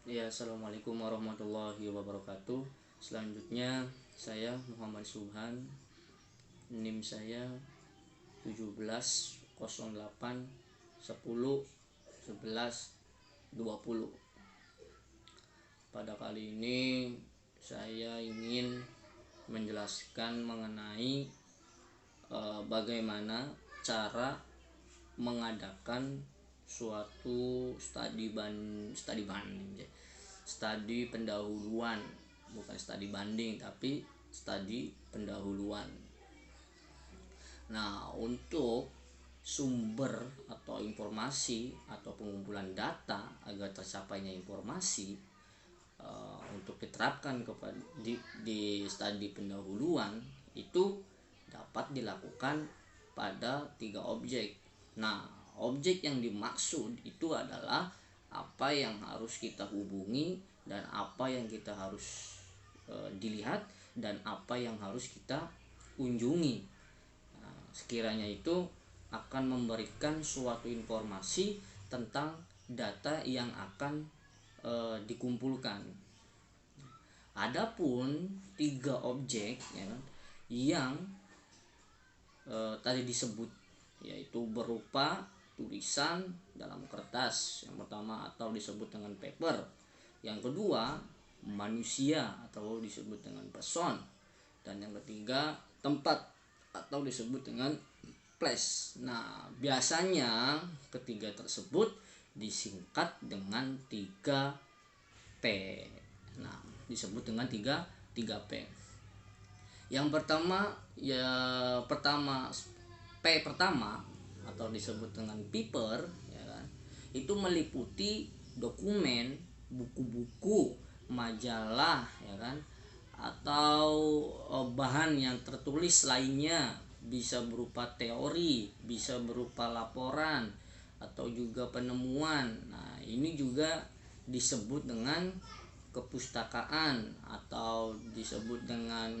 Ya, assalamualaikum warahmatullahi wabarakatuh. Selanjutnya saya Muhammad Subhan, NIM saya 1708 10 11 20. Pada kali ini saya ingin menjelaskan mengenai bagaimana cara mengadakan suatu studi pendahuluan, bukan studi banding tapi studi pendahuluan. Nah, untuk sumber atau informasi atau pengumpulan data agar tercapainya informasi untuk diterapkan kepada di studi pendahuluan itu dapat dilakukan pada 3 objek. Nah, objek yang dimaksud itu adalah apa yang harus kita hubungi dan apa yang kita harus dilihat dan apa yang harus kita kunjungi. Nah, sekiranya itu akan memberikan suatu informasi tentang data yang akan dikumpulkan. Adapun 3 objek ya kan, yang tadi disebut, yaitu berupa tulisan dalam kertas yang pertama atau disebut dengan paper, yang kedua manusia atau disebut dengan person, dan yang ketiga tempat atau disebut dengan place. Nah, biasanya ketiga tersebut disingkat dengan 3P. Nah, disebut dengan 3P. Yang pertama P pertama atau disebut dengan paper ya kan, itu meliputi dokumen, buku-buku, majalah ya kan, atau bahan yang tertulis lainnya, bisa berupa teori, bisa berupa laporan atau juga penemuan. Nah, ini juga disebut dengan kepustakaan atau disebut dengan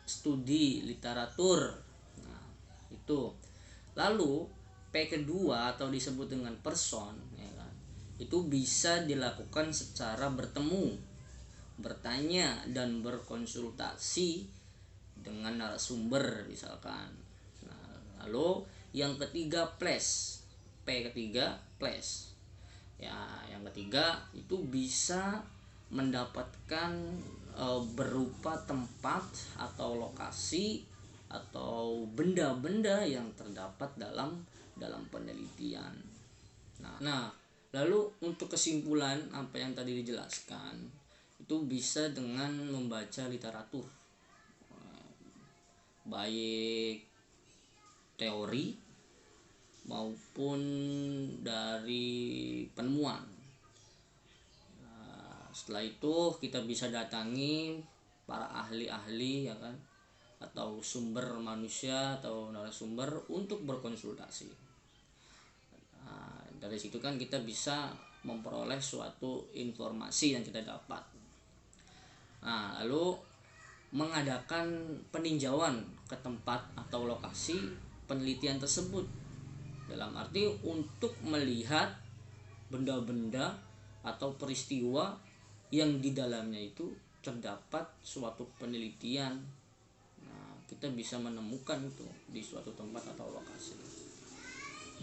studi literatur. Nah, itu. Lalu P kedua atau disebut dengan person ya kan, itu bisa dilakukan secara bertemu, bertanya dan berkonsultasi dengan narasumber misalkan. Nah, lalu yang ketiga place, P ketiga place. Ya, yang ketiga itu bisa mendapatkan berupa tempat atau lokasi atau benda-benda yang terdapat dalam penelitian. Nah, lalu untuk kesimpulan apa yang tadi dijelaskan itu bisa dengan membaca literatur, baik teori maupun dari penemuan. Setelah itu kita bisa datangi para ahli-ahli ya kan, atau sumber manusia atau narasumber untuk berkonsultasi. Nah, dari situ kan kita bisa memperoleh suatu informasi yang kita dapat. Nah, lalu mengadakan peninjauan ke tempat atau lokasi penelitian tersebut, dalam arti untuk melihat benda-benda atau peristiwa yang di dalamnya itu terdapat suatu penelitian. Nah, kita bisa menemukan itu di suatu tempat atau lokasi.